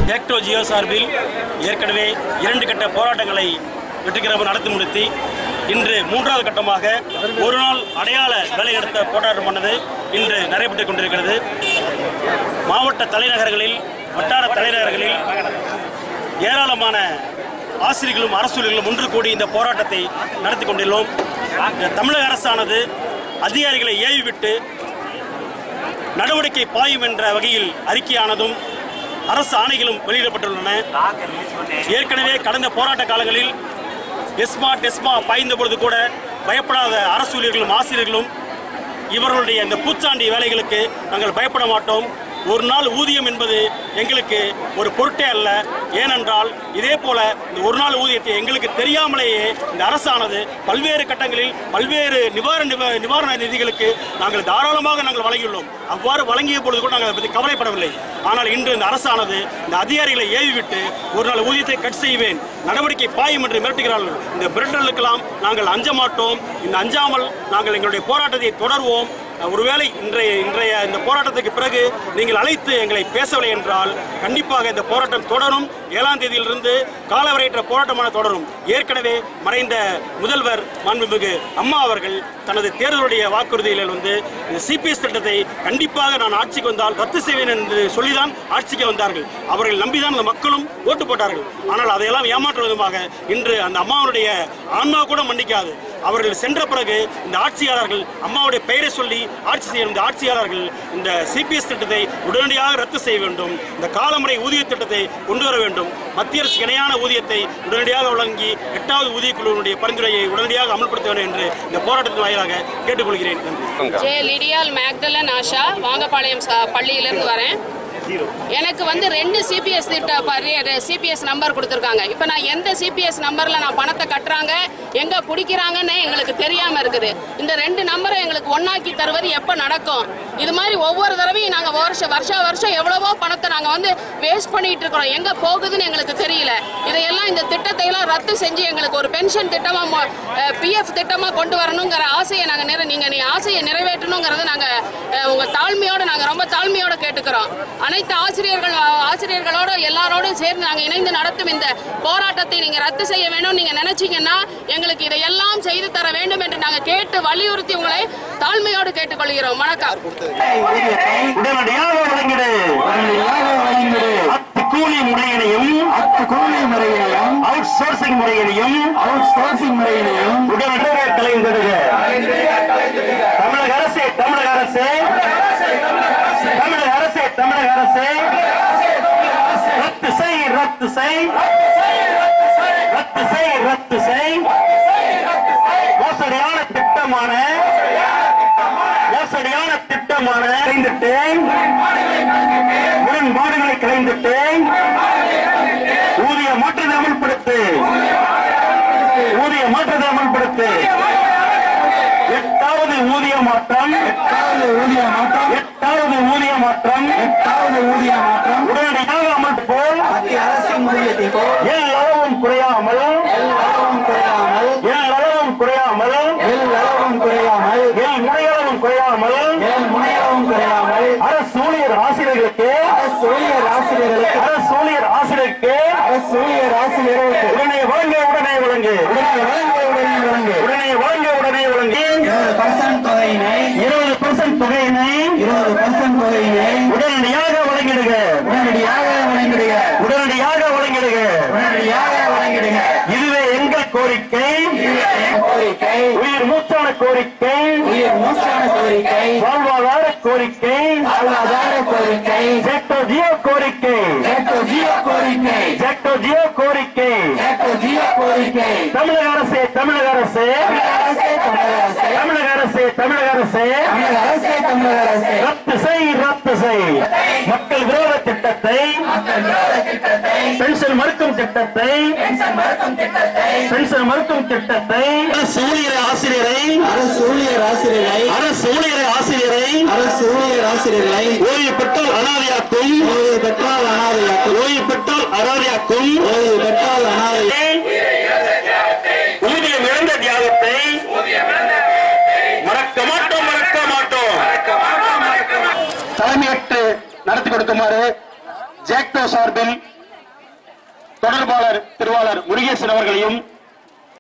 ஜெக்டோ ஜியோ சார்பில் ஏற்கனவே 2 கட்ட போராட்டங்களை வெற்றிகரமாக நடத்தி முடித்து இன்று 3வது கட்டமாக ஒரு நாள் அடையாள வேலைநிறுத்த போராட்டமானது இன்று நடைபெற்றுக் கொண்டிருக்கிறது. மாவட்ட தலைநகரங்களில் வட்டார தலைநகரங்களில் ஏராளமான ஆசிரியர்களும் அரசூழியர்களும் ஒன்று கூடி இந்த போராட்டத்தை நடத்தி கொண்டுள்ளோம். தமிழக அரசானது அதிகாரிகளை ஏவிவிட்டு நடவடிக்கை பாயும் என்ற வகையில் அறிக்கையானதும் அரசு ஆணைகளும் வெளியிடப்பட்டுள்ளன. ஏற்கனவே கடந்த போராட்ட காலங்களில் டெஸ்மா பாய்ந்த பொழுது கூட பயப்படாத அரசு ஊழியர்களும் ஆசிரியர்களும் இவர்களுடைய இந்த பூச்சாண்டி வேலைகளுக்கு நாங்கள் பயப்பட மாட்டோம். ஒரு நாள் ஊதியம் என்பது எங்களுக்கு ஒரு பொருட்டே அல்ல. ஏனென்றால் இதே போல இந்த ஒரு நாள் ஊதியத்தை எங்களுக்கு தெரியாமலேயே இந்த அரசானது பல்வேறு கட்டங்களில் பல்வேறு நிவாரண நிதிகளுக்கு நாங்கள் தாராளமாக நாங்கள் வழங்கியுள்ளோம். அவ்வாறு வழங்கிய பொழுது கூட நாங்கள் அதை பற்றி கவலைப்படவில்லை. ஆனால் இன்று இந்த அரசானது இந்த அதிகாரிகளை ஏவிவிட்டு ஒரு நாள் ஊதியத்தை கட் செய்வேன், நடவடிக்கை பாயும் என்று மிரட்டுகிறார்கள். இந்த மிரட்டலுக்கெல்லாம் நாங்கள் அஞ்ச மாட்டோம். இந்த அஞ்சாமல் நாங்கள் எங்களுடைய போராட்டத்தை தொடர்வோம். ஒருவேளை இன்றைய இந்த போராட்டத்துக்கு பிறகு நீங்கள் அழைத்து எங்களை பேசவில்லை என்றால் கண்டிப்பாக இந்த போராட்டம் தொடரும். 7ஆம் தேதியிலிருந்து காலவரையற்ற போராட்டமான தொடரும். ஏற்கனவே மறைந்த முதல்வர் மாண்புமிகு அம்மா அவர்கள் தனது தேர்தலுடைய வாக்குறுதியில் இந்த சிபிஎஸ் திட்டத்தை கண்டிப்பாக நான் ஆட்சிக்கு வந்தால் ரத்து செய்வேன் என்று சொல்லிதான் ஆட்சிக்கு வந்தார்கள். அவர்கள் நம்பிதான் அந்த மக்களும் ஓட்டு போட்டார்கள். ஆனால் அதையெல்லாம் ஏமாற்று விதமாக இன்று அந்த அம்மாவுடைய ஆன்மா கூட மன்னிக்காது. அவர்கள் சென்ற பிறகு இந்த ஆட்சியாளர்கள் அம்மாவுடைய பெயரை சொல்லி ஆட்சி செய்யும் இந்த ஆட்சியாளர்கள் இந்த சிபிஎஸ் திட்டத்தை உடனடியாக ரத்து செய்ய வேண்டும். இந்த காலமுறை ஊதிய திட்டத்தை கொண்டு வர வேண்டும். மத்திய அரசு இணையான ஊதியத்தை உடனடியாக வழங்கி 8வது ஊதியக்குழுவினுடைய பரிந்துரையை உடனடியாக அமல்படுத்த வேண்டும் என்று இந்த போராட்டத்தின் வாயிலாக கேட்டுக்கொள்கிறேன். ஜே லிடியால் மேக்டலன் ஆஷா, வாங்கப்பாளையம் பள்ளியிலிருந்து வரேன். எனக்கு 2 சிபிஎஸ் சிபிஎஸ் நம்பர் கொடுத்துருக்காங்க. இப்போ நான் எந்த சிபிஎஸ் நம்பரில் நான் பணத்தை கட்டுறாங்க எங்கே பிடிக்கிறாங்கன்னு எங்களுக்கு தெரியாமல் இருக்குது. இந்த 2 நம்பரை எங்களுக்கு ஒன்னாக்கி தருவது எப்போ நடக்கும்? இது மாதிரி ஒவ்வொரு தடவையும் நாங்கள் வருஷம் எவ்வளவோ பணத்தை நாங்கள் வேஸ்ட் பண்ணிட்டு இருக்கிறோம். எங்கே போகுதுன்னு எங்களுக்கு தெரியல. இதையெல்லாம் இந்த திட்டத்தை எல்லாம் ரத்து செஞ்சு எங்களுக்கு ஒரு பென்ஷன் திட்டமாக பிஎஃப் திட்டமாக கொண்டு வரணுங்கிற ஆசையை நாங்கள் நீங்கள் ஆசையை நிறைவேற்றணுங்கிறத நாங்கள் உங்கள் தாழ்மையோடு நாங்கள் ரொம்ப தாழ்மையோடு கேட்டுக்கிறோம். அனைத்து ஆசிரியர்களோட எல்லாரோடும் சேர்ந்து நாங்கள் இணைந்து நடத்தும் இந்த போராட்டத்தை நீங்க ரத்து செய்ய வேண்டும். நீங்க நினைச்சீங்கன்னா எங்களுக்கு இதையெல்லாம் செய்து தர வேண்டும் என்று நாங்கள் கேட்டு வலியுறுத்தி உங்களை தாழ்மையோடு கேட்டுக்கொள்கிறோம். வணக்கம். கூலி முறையினையும் அவுட் சோர்சிங் முறையினையும் உடனடியாக கலைந்திடுக. தமிழக அரசே ரத்து செய் மோசடியான திட்டமான முரண்பாடுகளை கலைந்துட்டு ஊதிய மாற்றத்தை அமல்படுத்து 8வது ஊதிய மாற்றம் உடனடியாக அமல்போல் எல்லளவும் குறையாமல் அரசு ஊழியர் ஆசிரியர்களுக்கு உடனே வழங்கு 20% தொகையினை உடனடியாக வழங்கிடுக. இதுவே எங்கள் கோரிக்கை, உயிர் மூச்சான கோரிக்கை, வாழ்வாதார கோரிக்கை, ஜெக்டோ ஜியோ கோரிக்கை. தமிழக அரசே ரத்து செய் மக்கள் விரோத திட்டத்தை, பென்ஷன் மறுக்கும் திட்டத்தை, அரசு ஊழியர் ஆசிரியரை ஓய்வு பெற்றால் அனாதையாக்கும் ஊதியம் இழந்த தியாகத்தை மறக்க மாட்டோம். தலைமையேற்று நடத்தி கொடுக்குமாறு ஜாக்டோ சார்பில் தொடர்பாளர் திருவாளர் முருகேசன் அவர்களையும்